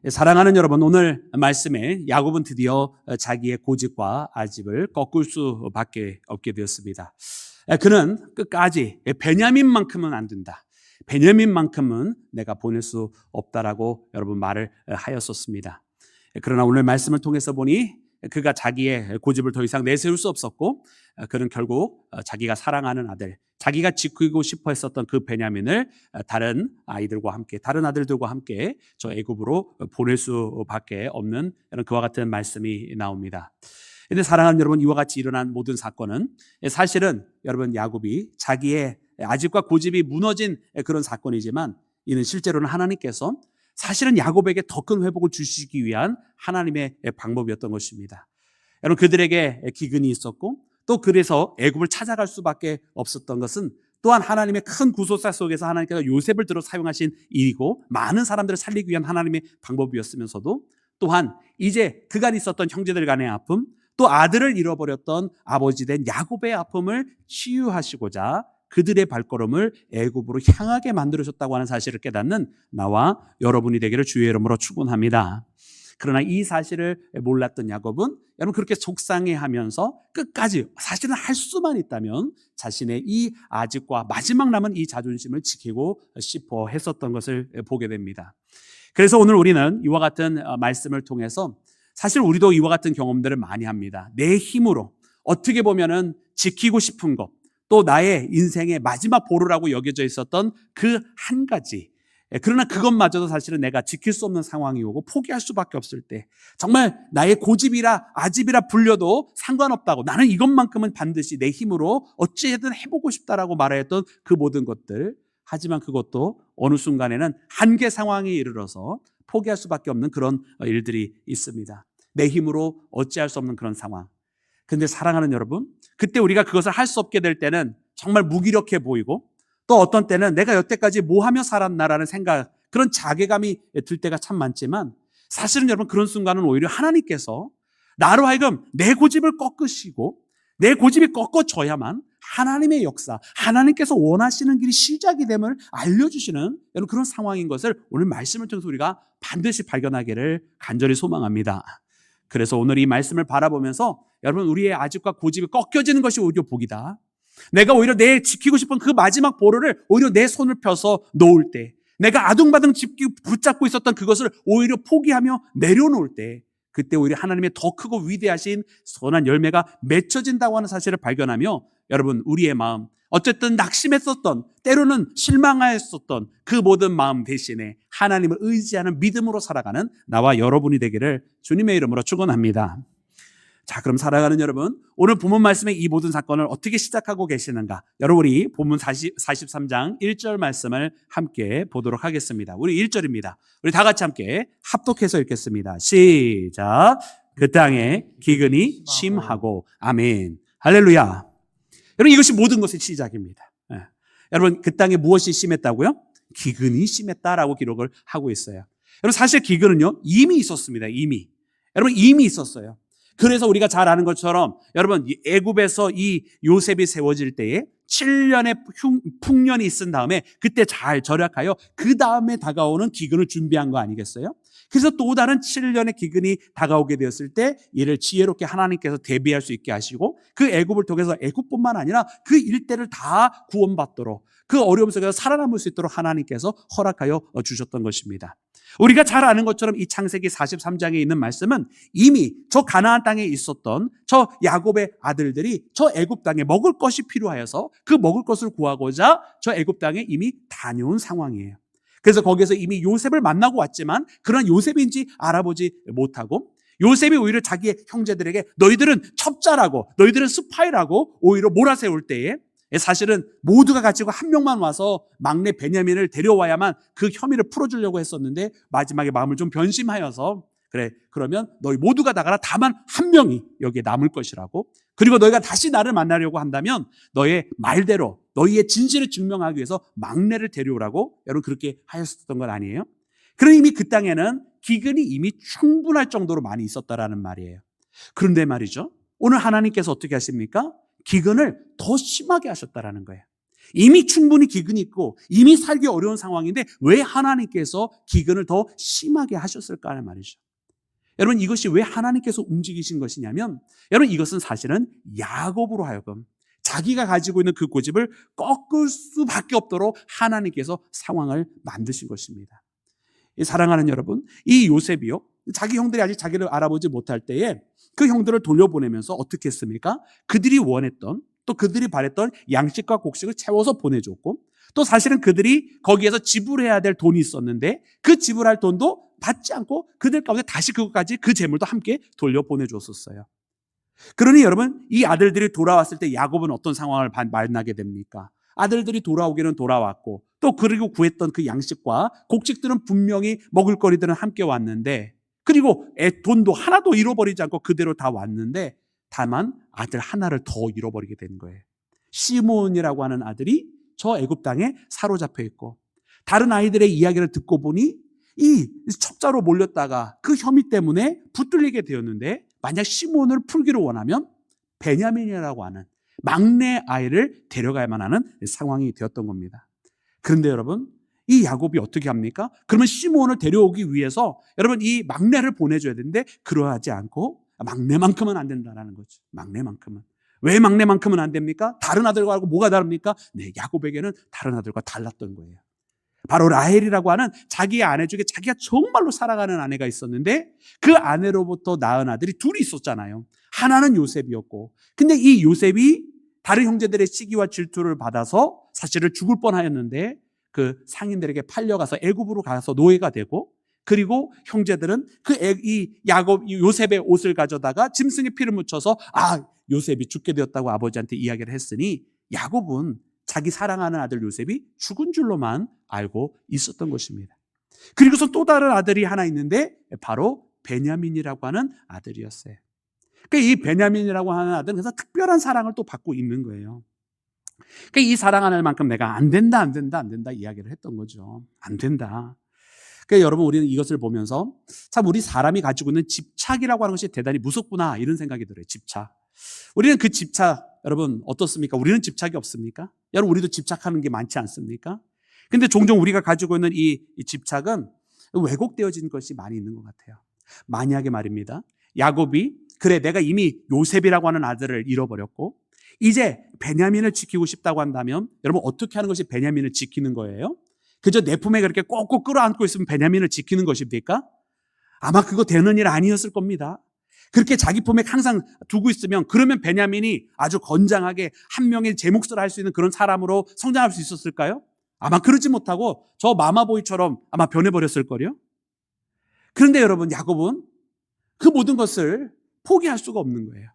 사랑하는 여러분, 오늘 말씀에 야곱은 드디어 자기의 고집과 아집을 꺾을 수밖에 없게 되었습니다. 그는 끝까지 베냐민만큼은 안 된다, 베냐민만큼은 내가 보낼 수 없다라고 여러분 말을 하였었습니다. 그러나 오늘 말씀을 통해서 보니 그가 자기의 고집을 더 이상 내세울 수 없었고, 그는 결국 자기가 사랑하는 아들, 자기가 지키고 싶어 했었던 그 베냐민을 다른 아들들과 함께 저 애굽으로 보낼 수밖에 없는 그와 같은 말씀이 나옵니다. 그런데 사랑하는 여러분, 이와 같이 일어난 모든 사건은 사실은 여러분 야곱이 자기의 아집과 고집이 무너진 그런 사건이지만, 이는 실제로는 하나님께서 사실은 야곱에게 더 큰 회복을 주시기 위한 하나님의 방법이었던 것입니다. 여러분, 그들에게 기근이 있었고, 또 그래서 애굽을 찾아갈 수밖에 없었던 것은 또한 하나님의 큰 구속사 속에서 하나님께서 요셉을 들어 사용하신 일이고, 많은 사람들을 살리기 위한 하나님의 방법이었으면서도, 또한 이제 그간 있었던 형제들 간의 아픔, 또 아들을 잃어버렸던 아버지 된 야곱의 아픔을 치유하시고자 그들의 발걸음을 애굽으로 향하게 만들어줬다고 하는 사실을 깨닫는 나와 여러분이 되기를 주의 이름으로 축원합니다. 그러나 이 사실을 몰랐던 야곱은 여러분 그렇게 속상해하면서 끝까지 사실은 할 수만 있다면 자신의 이 아집과 마지막 남은 이 자존심을 지키고 싶어 했었던 것을 보게 됩니다. 그래서 오늘 우리는 이와 같은 말씀을 통해서 사실 우리도 이와 같은 경험들을 많이 합니다. 내 힘으로 어떻게 보면은 지키고 싶은 것, 또 나의 인생의 마지막 보루라고 여겨져 있었던 그 한 가지, 그러나 그것마저도 사실은 내가 지킬 수 없는 상황이 오고 포기할 수밖에 없을 때, 정말 나의 고집이라 아집이라 불려도 상관없다고, 나는 이것만큼은 반드시 내 힘으로 어찌든 해보고 싶다라고 말했던 그 모든 것들, 하지만 그것도 어느 순간에는 한계 상황에 이르러서 포기할 수밖에 없는 그런 일들이 있습니다. 내 힘으로 어찌할 수 없는 그런 상황. 근데 사랑하는 여러분, 그때 우리가 그것을 할 수 없게 될 때는 정말 무기력해 보이고, 또 어떤 때는 내가 여태까지 뭐 하며 살았나라는 생각, 그런 자괴감이 들 때가 참 많지만, 사실은 여러분 그런 순간은 오히려 하나님께서 나로 하여금 내 고집을 꺾으시고 내 고집이 꺾어져야만 하나님의 역사, 하나님께서 원하시는 길이 시작이 됨을 알려주시는 여러분 그런 상황인 것을 오늘 말씀을 통해서 우리가 반드시 발견하기를 간절히 소망합니다. 그래서 오늘 이 말씀을 바라보면서 여러분, 우리의 아집과 고집이 꺾여지는 것이 오히려 복이다. 내가 오히려 내 지키고 싶은 그 마지막 보루를 오히려 내 손을 펴서 놓을 때, 내가 아둥바둥 붙잡고 있었던 그것을 오히려 포기하며 내려놓을 때, 그때 오히려 하나님의 더 크고 위대하신 선한 열매가 맺혀진다고 하는 사실을 발견하며, 여러분 우리의 마음, 어쨌든 낙심했었던, 때로는 실망하였었던 그 모든 마음 대신에 하나님을 의지하는 믿음으로 살아가는 나와 여러분이 되기를 주님의 이름으로 축원합니다. 자, 그럼 사랑하는 여러분, 오늘 본문 말씀의 이 모든 사건을 어떻게 시작하고 계시는가? 여러분이 본문 43장 1절 말씀을 함께 보도록 하겠습니다. 우리 1절입니다. 우리 다 같이 함께 합독해서 읽겠습니다. 시작. 그 땅에 기근이 심하고. 아멘. 할렐루야. 여러분, 이것이 모든 것의 시작입니다. 여러분, 그 땅에 무엇이 심했다고요? 기근이 심했다라고 기록을 하고 있어요. 여러분, 사실 기근은요 이미 있었습니다. 여러분 이미 있었어요. 그래서 우리가 잘 아는 것처럼 여러분, 애굽에서 이 요셉이 세워질 때에 7년의 풍년이 있은 다음에 그때 잘 절약하여 그 다음에 다가오는 기근을 준비한 거 아니겠어요? 그래서 또 다른 7년의 기근이 다가오게 되었을 때 이를 지혜롭게 하나님께서 대비할 수 있게 하시고, 그 애굽을 통해서 애굽뿐만 아니라 그 일대를 다 구원받도록, 그 어려움 속에서 살아남을 수 있도록 하나님께서 허락하여 주셨던 것입니다. 우리가 잘 아는 것처럼 이 창세기 43장에 있는 말씀은 이미 저 가나안 땅에 있었던 저 야곱의 아들들이 저 애굽 땅에 먹을 것이 필요하여서 그 먹을 것을 구하고자 저 애굽 땅에 이미 다녀온 상황이에요. 그래서 거기에서 이미 요셉을 만나고 왔지만 그런 요셉인지 알아보지 못하고, 요셉이 오히려 자기의 형제들에게 너희들은 첩자라고, 너희들은 스파이라고 오히려 몰아세울 때에, 사실은 모두가 가지고 한 명만 와서 막내 베냐민을 데려와야만 그 혐의를 풀어주려고 했었는데, 마지막에 마음을 좀 변심하여서, 그래 그러면 너희 모두가 나가라, 다만 한 명이 여기에 남을 것이라고, 그리고 너희가 다시 나를 만나려고 한다면 너의 말대로 너희의 진실을 증명하기 위해서 막내를 데려오라고 여러분 그렇게 하였었던 건 아니에요? 그러니 이미 그 땅에는 기근이 이미 충분할 정도로 많이 있었다라는 말이에요. 그런데 말이죠, 오늘 하나님께서 어떻게 하십니까? 기근을 더 심하게 하셨다라는 거예요. 이미 충분히 기근이 있고 이미 살기 어려운 상황인데 왜 하나님께서 기근을 더 심하게 하셨을까 하는 말이죠. 여러분, 이것이 왜 하나님께서 움직이신 것이냐면, 여러분, 이것은 사실은 야곱으로 하여금 자기가 가지고 있는 그 고집을 꺾을 수밖에 없도록 하나님께서 상황을 만드신 것입니다. 사랑하는 여러분, 이 요셉이요, 자기 형들이 아직 자기를 알아보지 못할 때에 그 형들을 돌려보내면서 어떻게 했습니까? 그들이 원했던, 또 그들이 바랬던 양식과 곡식을 채워서 보내줬고, 또 사실은 그들이 거기에서 지불해야 될 돈이 있었는데 그 지불할 돈도 받지 않고 그들 가운데 다시 그것까지, 그 재물도 함께 돌려보내줬었어요. 그러니 여러분, 이 아들들이 돌아왔을 때 야곱은 어떤 상황을 만나게 됩니까? 아들들이 돌아오기는 돌아왔고, 또 그리고 구했던 그 양식과 곡식들은 분명히 먹을거리들은 함께 왔는데, 그리고 돈도 하나도 잃어버리지 않고 그대로 다 왔는데, 다만 아들 하나를 더 잃어버리게 된 거예요. 시므온이라고 하는 아들이 저 애굽 땅에 사로잡혀 있고, 다른 아이들의 이야기를 듣고 보니 이 첩자로 몰렸다가 그 혐의 때문에 붙들리게 되었는데, 만약 시므온을 풀기를 원하면 베냐민이라고 하는 막내 아이를 데려가야만 하는 상황이 되었던 겁니다. 그런데 여러분, 이 야곱이 어떻게 합니까? 그러면 시므온을 데려오기 위해서 여러분 이 막내를 보내줘야 되는데, 그러하지 않고 막내만큼은 안 된다는 거죠. 막내만큼은. 왜 막내만큼은 안 됩니까? 다른 아들과 뭐가 다릅니까? 네, 야곱에게는 다른 아들과 달랐던 거예요. 바로 라헬이라고 하는 자기의 아내 중에 자기가 정말로 사랑하는 아내가 있었는데, 그 아내로부터 낳은 아들이 둘이 있었잖아요. 하나는 요셉이었고, 근데 이 요셉이 다른 형제들의 시기와 질투를 받아서 사실은 죽을 뻔하였는데, 그 상인들에게 팔려가서 애굽으로 가서 노예가 되고, 그리고 형제들은 이 요셉의 옷을 가져다가 짐승의 피를 묻혀서 요셉이 죽게 되었다고 아버지한테 이야기를 했으니, 야곱은 자기 사랑하는 아들 요셉이 죽은 줄로만 알고 있었던 것입니다. 그리고서 또 다른 아들이 하나 있는데 바로 베냐민이라고 하는 아들이었어요. 그러니까 이 베냐민이라고 하는 아들은 그래서 특별한 사랑을 또 받고 있는 거예요. 그러니까 이 사랑하는 만큼 내가 안 된다 이야기를 했던 거죠. 안 된다. 그러니까 여러분, 우리는 이것을 보면서 참 우리 사람이 가지고 있는 집착이라고 하는 것이 대단히 무섭구나, 이런 생각이 들어요. 집착. 우리는 그 집착, 여러분 어떻습니까? 우리는 집착이 없습니까? 여러분, 우리도 집착하는 게 많지 않습니까? 근데 종종 우리가 가지고 있는 이 집착은 왜곡되어진 것이 많이 있는 것 같아요. 만약에 말입니다, 야곱이 그래 내가 이미 요셉이라고 하는 아들을 잃어버렸고 이제 베냐민을 지키고 싶다고 한다면, 여러분 어떻게 하는 것이 베냐민을 지키는 거예요? 그저 내 품에 그렇게 꼭꼭 끌어안고 있으면 베냐민을 지키는 것입니까? 아마 그거 되는 일 아니었을 겁니다. 그렇게 자기 품에 항상 두고 있으면, 그러면 베냐민이 아주 건장하게 한 명의 제 몫을 할 수 있는 그런 사람으로 성장할 수 있었을까요? 아마 그러지 못하고 저 마마보이처럼 아마 변해버렸을걸요? 그런데 여러분, 야곱은 그 모든 것을 포기할 수가 없는 거예요.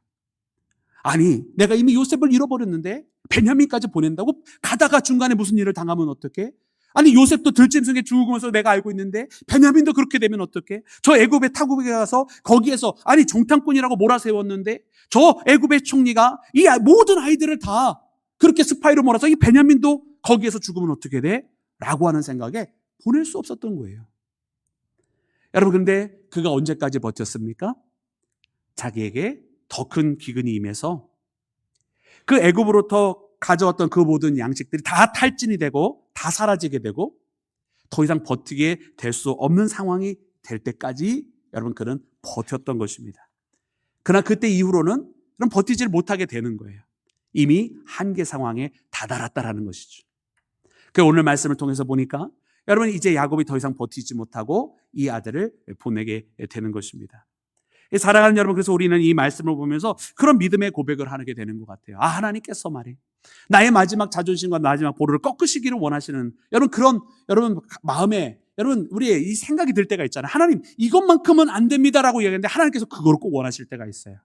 아니, 내가 이미 요셉을 잃어버렸는데 베냐민까지 보낸다고? 가다가 중간에 무슨 일을 당하면 어떡해? 아니, 요셉도 들짐승에 죽으면서 내가 알고 있는데 베냐민도 그렇게 되면 어떡해? 저 애굽의 타국에 가서 거기에서 아니 정탐꾼이라고 몰아세웠는데 저 애굽의 총리가 이 모든 아이들을 다 그렇게 스파이로 몰아서 이 베냐민도 거기에서 죽으면 어떻게 돼? 라고 하는 생각에 보낼 수 없었던 거예요. 여러분, 근데 그가 언제까지 버텼습니까? 자기에게 더 큰 기근이 임해서 그 애굽으로부터 가져왔던 그 모든 양식들이 다 탈진이 되고 다 사라지게 되고 더 이상 버티게 될 수 없는 상황이 될 때까지 여러분 그는 버텼던 것입니다. 그러나 그때 이후로는 그럼 버티지를 못하게 되는 거예요. 이미 한계 상황에 다다랐다라는 것이죠. 그 오늘 말씀을 통해서 보니까 여러분, 이제 야곱이 더 이상 버티지 못하고 이 아들을 보내게 되는 것입니다. 사랑하는 여러분, 그래서 우리는 이 말씀을 보면서 그런 믿음의 고백을 하게 되는 것 같아요. 하나님께서 말이에요, 나의 마지막 자존심과 마지막 보루를 꺾으시기를 원하시는 여러분 마음에 여러분 우리의 이 생각이 들 때가 있잖아요. 하나님, 이것만큼은 안 됩니다라고 얘기하는데 하나님께서 그걸 꼭 원하실 때가 있어요.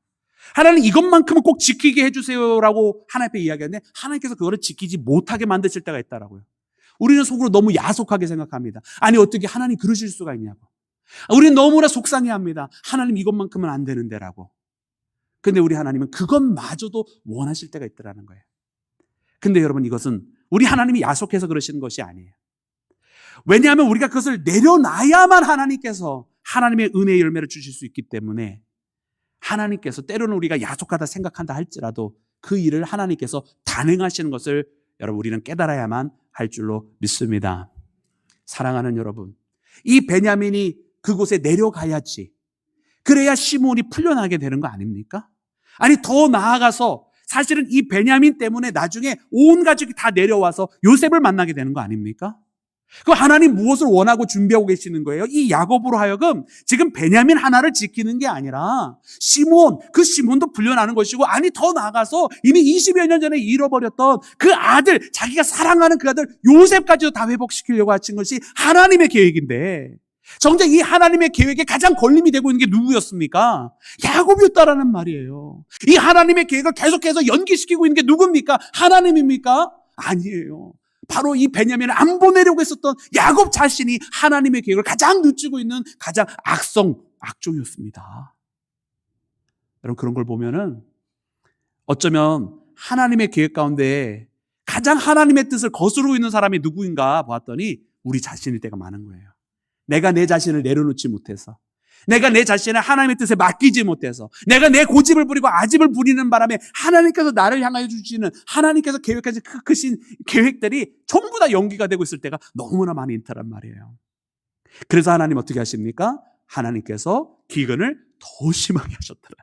하나님, 이것만큼은 꼭 지키게 해주세요라고 하나님 앞에 이야기하는데 하나님께서 그거를 지키지 못하게 만드실 때가 있다라고요. 우리는 속으로 너무 야속하게 생각합니다. 아니, 어떻게 하나님 그러실 수가 있냐고. 우리는 너무나 속상해합니다. 하나님, 이것만큼은 안 되는데라고. 근데 우리 하나님은 그것마저도 원하실 때가 있더라는 거예요. 근데 여러분, 이것은 우리 하나님이 야속해서 그러시는 것이 아니에요. 왜냐하면 우리가 그것을 내려놔야만 하나님께서 하나님의 은혜의 열매를 주실 수 있기 때문에, 하나님께서 때로는 우리가 야속하다 생각한다 할지라도 그 일을 하나님께서 단행하시는 것을 여러분 우리는 깨달아야만 할 줄로 믿습니다. 사랑하는 여러분, 이 베냐민이 그곳에 내려가야지, 그래야 시므온이 풀려나게 되는 거 아닙니까? 아니 더 나아가서 사실은 이 베냐민 때문에 나중에 온 가족이 다 내려와서 요셉을 만나게 되는 거 아닙니까? 그럼 하나님 무엇을 원하고 준비하고 계시는 거예요? 이 야곱으로 하여금 지금 베냐민 하나를 지키는 게 아니라 시므온, 그 시므온도 풀려나는 것이고, 아니 더 나아가서 이미 20여 년 전에 잃어버렸던 그 아들, 자기가 사랑하는 그 아들 요셉까지도 다 회복시키려고 하신 것이 하나님의 계획인데, 정작 이 하나님의 계획에 가장 걸림이 되고 있는 게 누구였습니까? 야곱이었다라는 말이에요. 이 하나님의 계획을 계속해서 연기시키고 있는 게 누굽니까? 하나님입니까? 아니에요. 바로 이 베냐민을 안 보내려고 했었던 야곱 자신이 하나님의 계획을 가장 늦추고 있는 가장 악종이었습니다. 여러분 그런 걸 보면은 어쩌면 하나님의 계획 가운데 가장 하나님의 뜻을 거스르고 있는 사람이 누구인가 보았더니 우리 자신일 때가 많은 거예요. 내가 내 자신을 내려놓지 못해서, 내가 내 자신을 하나님의 뜻에 맡기지 못해서, 내가 내 고집을 부리고 아집을 부리는 바람에 하나님께서 나를 향하여 주시는, 하나님께서 계획하신 그 크신 계획들이 전부 다 연기가 되고 있을 때가 너무나 많이 있다란 말이에요. 그래서 하나님 어떻게 하십니까? 하나님께서 기근을 더 심하게 하셨더라.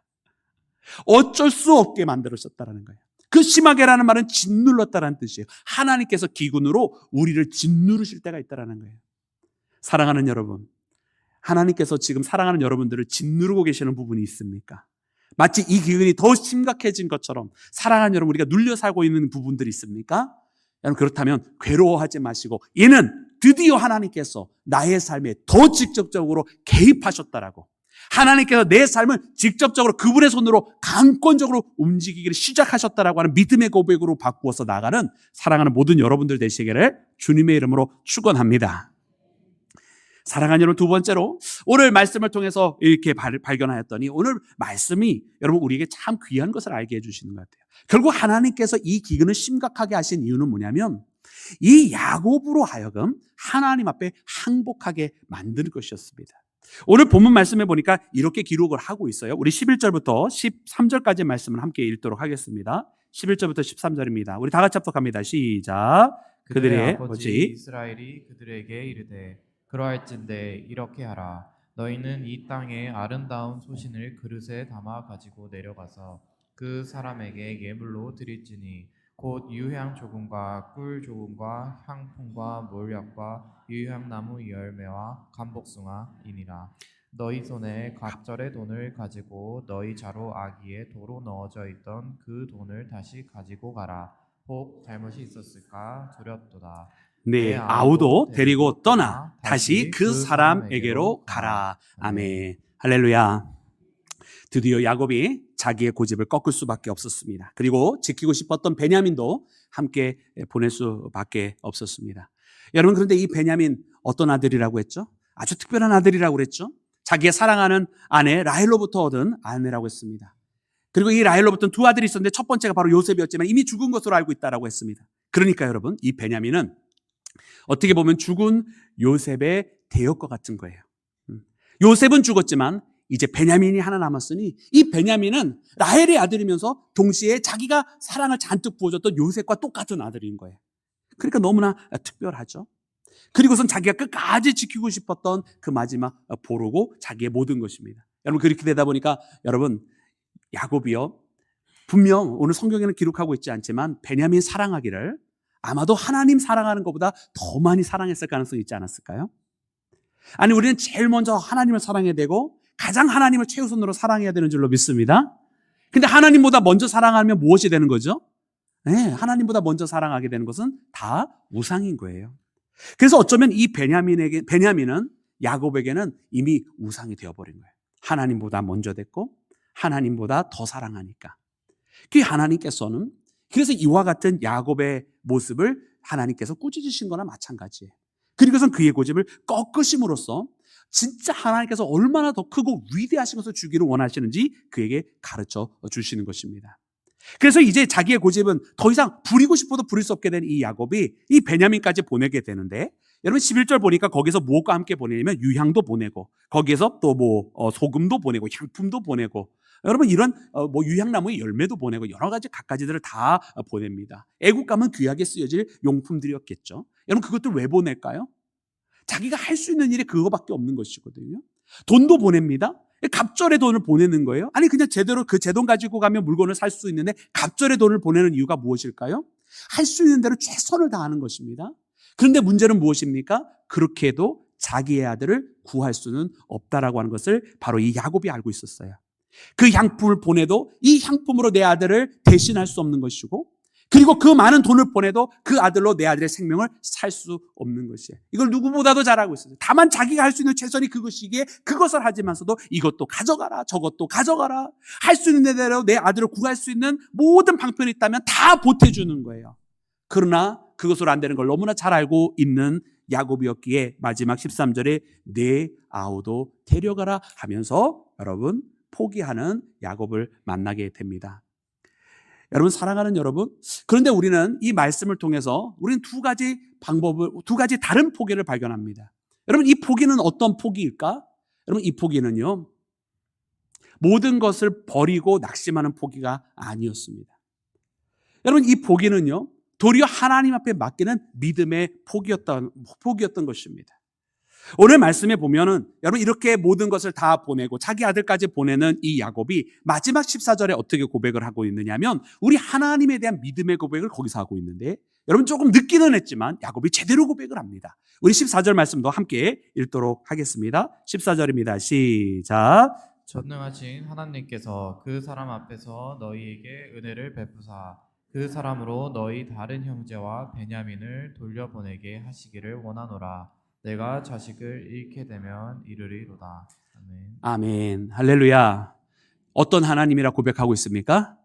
어쩔 수 없게 만들으셨다라는 거예요. 그 심하게라는 말은 짓눌렀다라는 뜻이에요. 하나님께서 기근으로 우리를 짓누르실 때가 있다라는 거예요. 사랑하는 여러분, 하나님께서 지금 사랑하는 여러분들을 짓누르고 계시는 부분이 있습니까? 마치 이 기근이 더 심각해진 것처럼 사랑하는 여러분, 우리가 눌려 살고 있는 부분들이 있습니까? 여러분 그렇다면 괴로워하지 마시고, 이는 드디어 하나님께서 나의 삶에 더 직접적으로 개입하셨다라고, 하나님께서 내 삶을 직접적으로 그분의 손으로 강권적으로 움직이기를 시작하셨다라고 하는 믿음의 고백으로 바꾸어서 나가는 사랑하는 모든 여러분들 되시기를 주님의 이름으로 축원합니다. 사랑하는 여러분, 두 번째로 오늘 말씀을 통해서 이렇게 발견하였더니 오늘 말씀이 여러분 우리에게 참 귀한 것을 알게 해주시는 것 같아요. 결국 하나님께서 이 기근을 심각하게 하신 이유는 뭐냐면 이 야곱으로 하여금 하나님 앞에 항복하게 만드는 것이었습니다. 오늘 본문 말씀에 보니까 이렇게 기록을 하고 있어요. 우리 11절부터 13절까지 말씀을 함께 읽도록 하겠습니다. 11절부터 13절입니다. 우리 다 같이 합독합니다. 시작. 그들의 아버지 이스라엘이 그들에게 이르되 그러할진대 이렇게 하라. 너희는 이 땅의 아름다운 소신을 그릇에 담아 가지고 내려가서 그 사람에게 예물로 드릴지니 곧 유향 조금과 꿀 조금과 향품과 몰약과 유향나무 열매와 감복숭아이니라. 너희 손에 갑절의 돈을 가지고 너희 자로 아기의 도로 넣어져 있던 그 돈을 다시 가지고 가라. 혹 잘못이 있었을까 두렵도다. 네, 아우도 데리고 떠나 다시 그 사람에게로 가라. 아멘. 할렐루야. 드디어 야곱이 자기의 고집을 꺾을 수밖에 없었습니다. 그리고 지키고 싶었던 베냐민도 함께 보낼 수밖에 없었습니다. 여러분, 그런데 이 베냐민 어떤 아들이라고 했죠? 아주 특별한 아들이라고 그랬죠? 자기의 사랑하는 아내 라헬로부터 얻은 아내라고 했습니다. 그리고 이 라헬로부터는 두 아들이 있었는데 첫 번째가 바로 요셉이었지만 이미 죽은 것으로 알고 있다고 했습니다. 그러니까 여러분, 이 베냐민은 어떻게 보면 죽은 요셉의 대역과 같은 거예요. 요셉은 죽었지만 이제 베냐민이 하나 남았으니 이 베냐민은 라헬의 아들이면서 동시에 자기가 사랑을 잔뜩 부어줬던 요셉과 똑같은 아들인 거예요. 그러니까 너무나 특별하죠. 그리고선 자기가 끝까지 지키고 싶었던 그 마지막 보루고 자기의 모든 것입니다. 여러분 그렇게 되다 보니까 여러분 야곱이요, 분명 오늘 성경에는 기록하고 있지 않지만 베냐민 사랑하기를 아마도 하나님 사랑하는 것보다 더 많이 사랑했을 가능성이 있지 않았을까요? 아니 우리는 제일 먼저 하나님을 사랑해야 되고 가장 하나님을 최우선으로 사랑해야 되는 줄로 믿습니다. 근데 하나님보다 먼저 사랑하면 무엇이 되는 거죠? 네, 하나님보다 먼저 사랑하게 되는 것은 다 우상인 거예요. 그래서 어쩌면 이 베냐민은 야곱에게는 이미 우상이 되어버린 거예요. 하나님보다 먼저 됐고 하나님보다 더 사랑하니까. 그 하나님께서는 그래서 이와 같은 야곱의 모습을 하나님께서 꾸짖으신 거나 마찬가지예요. 그리고선 그의 고집을 꺾으심으로써 진짜 하나님께서 얼마나 더 크고 위대하신 것을 주기를 원하시는지 그에게 가르쳐 주시는 것입니다. 그래서 이제 자기의 고집은 더 이상 부리고 싶어도 부릴 수 없게 된 이 야곱이 이 베냐민까지 보내게 되는데, 여러분 11절 보니까 거기서 무엇과 함께 보내냐면 유향도 보내고 거기에서 또 소금도 보내고 향품도 보내고 여러분 이런 유향나무의 열매도 보내고 여러 가지 갖가지들을 다 보냅니다. 애국 가면 귀하게 쓰여질 용품들이었겠죠. 여러분 그것들 왜 보낼까요? 자기가 할 수 있는 일이 그거밖에 없는 것이거든요. 돈도 보냅니다. 갑절의 돈을 보내는 거예요. 아니 그냥 제대로 그 제 돈 가지고 가면 물건을 살 수 있는데 갑절의 돈을 보내는 이유가 무엇일까요? 할 수 있는 대로 최선을 다하는 것입니다. 그런데 문제는 무엇입니까? 그렇게 해도 자기의 아들을 구할 수는 없다라고 하는 것을 바로 이 야곱이 알고 있었어요. 그 향품을 보내도 이 향품으로 내 아들을 대신할 수 없는 것이고, 그리고 그 많은 돈을 보내도 그 아들로 내 아들의 생명을 살 수 없는 것이에요. 이걸 누구보다도 잘 알고 있어요. 다만 자기가 할 수 있는 최선이 그것이기에 그것을 하지만서도 이것도 가져가라, 저것도 가져가라, 할 수 있는 대로 내 아들을 구할 수 있는 모든 방편이 있다면 다 보태주는 거예요. 그러나 그것으로 안 되는 걸 너무나 잘 알고 있는 야곱이었기에 마지막 13절에 내 아우도 데려가라 하면서 여러분 포기하는 야곱을 만나게 됩니다. 여러분 사랑하는 여러분, 그런데 우리는 이 말씀을 통해서 우리는 두 가지 다른 포기를 발견합니다. 여러분 이 포기는 어떤 포기일까? 여러분 이 포기는요, 모든 것을 버리고 낙심하는 포기가 아니었습니다. 여러분 이 포기는요, 도리어 하나님 앞에 맡기는 믿음의 포기였던 것입니다. 오늘 말씀에 보면은 여러분 이렇게 모든 것을 다 보내고 자기 아들까지 보내는 이 야곱이 마지막 14절에 어떻게 고백을 하고 있느냐면 우리 하나님에 대한 믿음의 고백을 거기서 하고 있는데, 여러분 조금 늦기는 했지만 야곱이 제대로 고백을 합니다. 우리 14절 말씀도 함께 읽도록 하겠습니다. 14절입니다. 시작. 전능하신 하나님께서 그 사람 앞에서 너희에게 은혜를 베푸사 그 사람으로 너희 다른 형제와 베냐민을 돌려보내게 하시기를 원하노라. 내가 자식을 잃게 되면 이르리로다. 아멘. 아멘. 할렐루야. 어떤 하나님이라 고백하고 있습니까?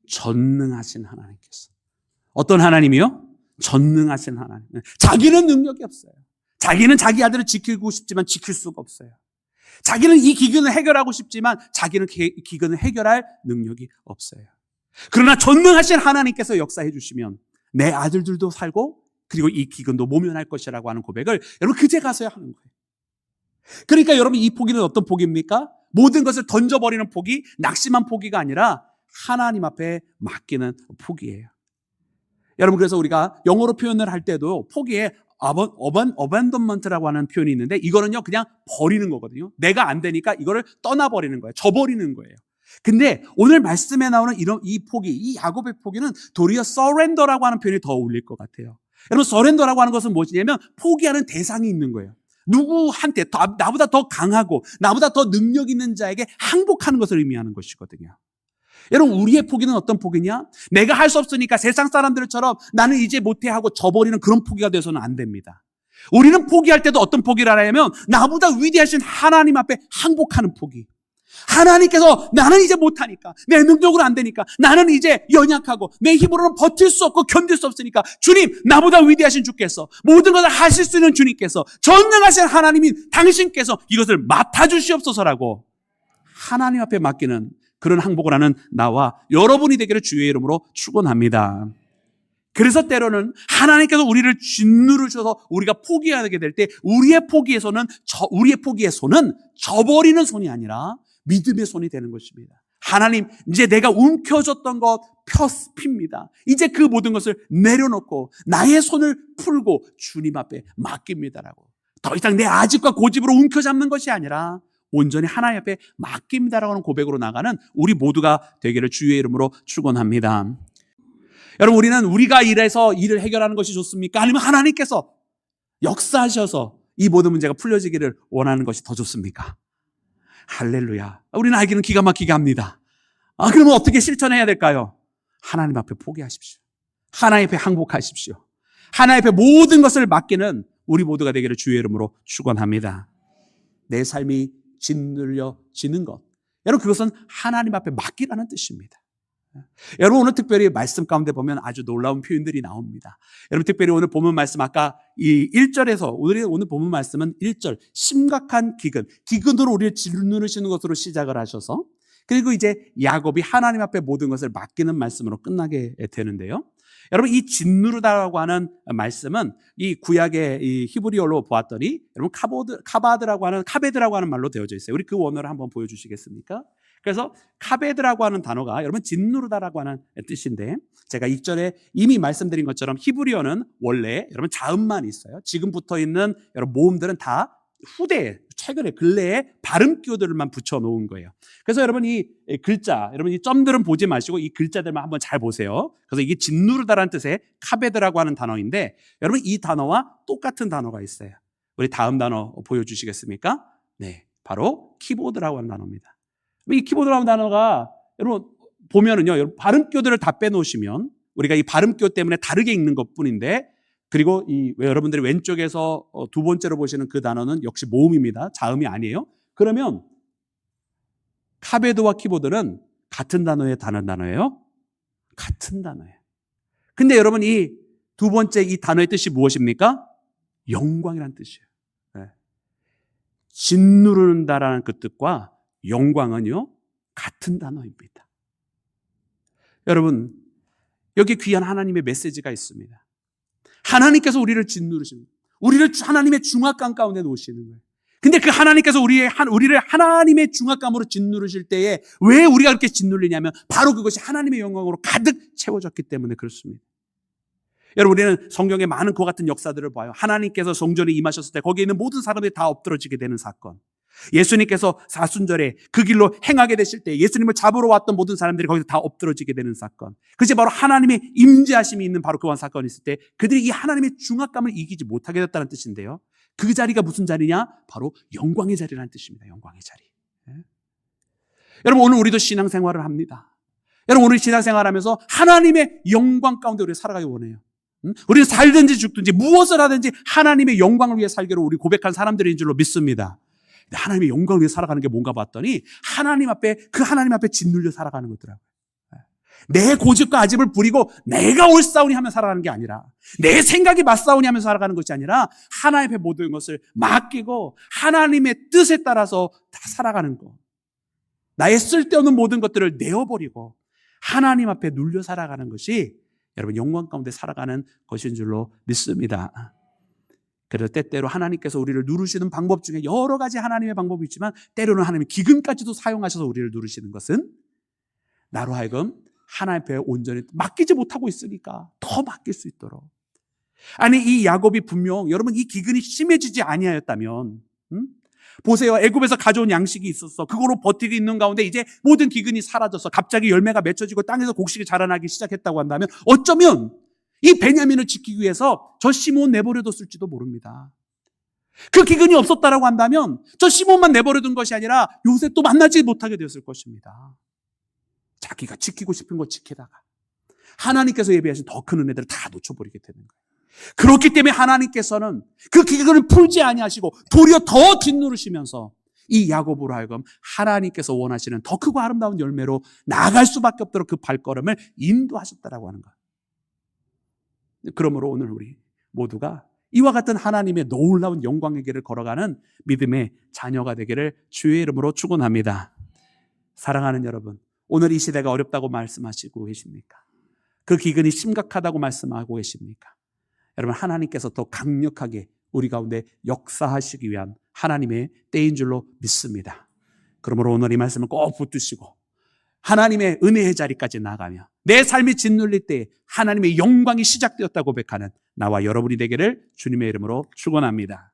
전능하신 하나님께서. 어떤 하나님이요? 전능하신 하나님. 자기는 능력이 없어요. 자기는 자기 아들을 지키고 싶지만 지킬 수가 없어요. 자기는 이 기근을 해결하고 싶지만 자기는 기근을 해결할 능력이 없어요. 그러나 전능하신 하나님께서 역사해 주시면 내 아들들도 살고 그리고 이 기근도 모면할 것이라고 하는 고백을 여러분 그제 가서야 하는 거예요. 그러니까 여러분 이 포기는 어떤 포기입니까? 모든 것을 던져버리는 포기, 낙심한 포기가 아니라 하나님 앞에 맡기는 포기예요. 여러분 그래서 우리가 영어로 표현을 할 때도 포기에 abandonment라고 하는 표현이 있는데 이거는요 그냥 버리는 거거든요. 내가 안 되니까 이거를 떠나버리는 거예요. 저버리는 거예요. 근데 오늘 말씀에 나오는 이 포기, 이 야곱의 포기는 도리어 surrender라고 하는 표현이 더 어울릴 것 같아요. 여러분 surrender라고 하는 것은 무엇이냐면 포기하는 대상이 있는 거예요. 누구한테 나보다 더 강하고 나보다 더 능력 있는 자에게 항복하는 것을 의미하는 것이거든요. 여러분 우리의 포기는 어떤 포기냐? 내가 할 수 없으니까 세상 사람들처럼 나는 이제 못해 하고 저버리는 그런 포기가 돼서는 안 됩니다. 우리는 포기할 때도 어떤 포기를 하냐면 나보다 위대하신 하나님 앞에 항복하는 포기. 하나님께서 나는 이제 못하니까, 내 능력으로 안 되니까, 나는 이제 연약하고 내 힘으로는 버틸 수 없고 견딜 수 없으니까 주님, 나보다 위대하신 주께서, 모든 것을 하실 수 있는 주님께서, 전능하신 하나님인 당신께서 이것을 맡아주시옵소서라고 하나님 앞에 맡기는 그런 항복을 하는 나와 여러분이 되기를 주의 이름으로 축원합니다. 그래서 때로는 하나님께서 우리를 짓누르셔서 우리가 포기하게 될 때 우리의 포기에서는 저버리는 손이 아니라 믿음의 손이 되는 것입니다. 하나님, 이제 내가 움켜졌던 것 핍니다. 이제 그 모든 것을 내려놓고 나의 손을 풀고 주님 앞에 맡깁니다라고. 더 이상 내 아집과 고집으로 움켜잡는 것이 아니라 온전히 하나님 앞에 맡깁니다라고 하는 고백으로 나가는 우리 모두가 되기를 주의 이름으로 축원합니다. 여러분 우리는 우리가 일해서 일을 해결하는 것이 좋습니까? 아니면 하나님께서 역사하셔서 이 모든 문제가 풀려지기를 원하는 것이 더 좋습니까? 할렐루야. 우리는 알기는 기가 막히게 합니다. 그러면 어떻게 실천해야 될까요? 하나님 앞에 포기하십시오. 하나님 앞에 항복하십시오. 하나님 앞에 모든 것을 맡기는 우리 모두가 되기를 주의 이름으로 축원합니다. 내 삶이 짓눌려지는 것, 여러분 그것은 하나님 앞에 맡기라는 뜻입니다. 여러분 오늘 특별히 말씀 가운데 보면 아주 놀라운 표현들이 나옵니다. 여러분 특별히 오늘 본문 말씀 아까 이 1절에서 오늘 본문 말씀은 1절 심각한 기근으로 우리를 짓누르시는 것으로 시작을 하셔서 그리고 이제 야곱이 하나님 앞에 모든 것을 맡기는 말씀으로 끝나게 되는데요. 여러분 이 짓누르다라고 하는 말씀은 이 구약의 이 히브리어로 보았더니 여러분 카베드라고 하는 말로 되어져 있어요. 우리 그 원어를 한번 보여주시겠습니까? 그래서 카베드라고 하는 단어가 여러분 짓누르다라고 하는 뜻인데, 제가 이전에 이미 말씀드린 것처럼 히브리어는 원래 여러분 자음만 있어요. 지금 붙어 있는 여러분 모음들은 다 후대에, 최근에 근래에 발음 기호들만 붙여 놓은 거예요. 그래서 여러분 이 글자, 여러분 이 점들은 보지 마시고 이 글자들만 한번 잘 보세요. 그래서 이게 짓누르다라는 뜻의 카베드라고 하는 단어인데, 여러분 이 단어와 똑같은 단어가 있어요. 우리 다음 단어 보여주시겠습니까? 네, 바로 키보드라고 하는 단어입니다. 이 키보드라고 하는 단어가 여러분 보면은요, 여러분 발음교들을 다 빼놓으시면 우리가 이 발음교 때문에 다르게 읽는 것뿐인데, 그리고 여러분들이 왼쪽에서 두 번째로 보시는 그 단어는 역시 모음입니다. 자음이 아니에요. 그러면 카베드와 키보드는 같은 단어의 다른 단어예요? 같은 단어예요. 근데 여러분 이 두 번째 이 단어의 뜻이 무엇입니까? 영광이라는 뜻이에요. 네. 짓누른다라는 그 뜻과 영광은요, 같은 단어입니다. 여러분, 여기 귀한 하나님의 메시지가 있습니다. 하나님께서 우리를 짓누르시는, 우리를 하나님의 중압감 가운데 놓으시는 거예요. 근데 그 하나님께서 우리를 하나님의 중압감으로 짓누르실 때에 왜 우리가 그렇게 짓눌리냐면 바로 그것이 하나님의 영광으로 가득 채워졌기 때문에 그렇습니다. 여러분, 우리는 성경에 많은 그와 같은 역사들을 봐요. 하나님께서 성전에 임하셨을 때 거기에 있는 모든 사람들이 다 엎드러지게 되는 사건. 예수님께서 사순절에 그 길로 행하게 되실 때 예수님을 잡으러 왔던 모든 사람들이 거기서 다 엎드러지게 되는 사건. 그것이 바로 하나님의 임재하심이 있는 바로 그런 사건이 있을 때 그들이 이 하나님의 중압감을 이기지 못하게 됐다는 뜻인데요. 그 자리가 무슨 자리냐? 바로 영광의 자리라는 뜻입니다. 영광의 자리. 네. 여러분, 오늘 우리도 신앙생활을 합니다. 여러분, 오늘 신앙생활하면서 하나님의 영광 가운데 우리가 살아가기 원해요. 우리는 살든지 죽든지 무엇을 하든지 하나님의 영광을 위해 살기로 우리 고백한 사람들인 줄로 믿습니다. 하나님의 영광을 위해 살아가는 게 뭔가 봤더니 하나님 앞에 짓눌려 살아가는 거더라고요. 내 고집과 아집을 부리고 내가 옳사오니 하며 살아가는 게 아니라, 내 생각이 맞사오니 하면서 살아가는 것이 아니라 하나님 앞에 모든 것을 맡기고 하나님의 뜻에 따라서 다 살아가는 것. 나의 쓸데없는 모든 것들을 내어버리고 하나님 앞에 눌려 살아가는 것이 여러분 영광 가운데 살아가는 것인 줄로 믿습니다. 그래서 때때로 하나님께서 우리를 누르시는 방법 중에 여러 가지 하나님의 방법이 있지만 때로는 하나님의 기근까지도 사용하셔서 우리를 누르시는 것은 나로 하여금 하나님 앞에 온전히 맡기지 못하고 있으니까 더 맡길 수 있도록. 아니, 이 야곱이 분명 여러분 이 기근이 심해지지 아니하였다면, 보세요. 애굽에서 가져온 양식이 있었어. 그거로 버티고 있는 가운데 이제 모든 기근이 사라져서 갑자기 열매가 맺혀지고 땅에서 곡식이 자라나기 시작했다고 한다면 어쩌면 이 베냐민을 지키기 위해서 저 시몬 내버려뒀을지도 모릅니다. 그 기근이 없었다라고 한다면 저 시몬만 내버려둔 것이 아니라 요셉도 만나지 못하게 되었을 것입니다. 자기가 지키고 싶은 거 지키다가 하나님께서 예비하신 더 큰 은혜들을 다 놓쳐버리게 되는 거예요. 그렇기 때문에 하나님께서는 그 기근을 풀지 아니하시고 도리어 더 짓누르시면서 이 야곱으로 하여금 하나님께서 원하시는 더 크고 아름다운 열매로 나아갈 수밖에 없도록 그 발걸음을 인도하셨다라고 하는 거예요. 그러므로 오늘 우리 모두가 이와 같은 하나님의 놀라운 영광의 길을 걸어가는 믿음의 자녀가 되기를 주의 이름으로 축원합니다. 사랑하는 여러분, 오늘 이 시대가 어렵다고 말씀하시고 계십니까? 그 기근이 심각하다고 말씀하고 계십니까? 여러분, 하나님께서 더 강력하게 우리 가운데 역사하시기 위한 하나님의 때인 줄로 믿습니다. 그러므로 오늘 이 말씀을 꼭 붙드시고 하나님의 은혜의 자리까지 나가며 내 삶이 짓눌릴 때 하나님의 영광이 시작되었다고 고백하는 나와 여러분이 되기를 주님의 이름으로 축원합니다.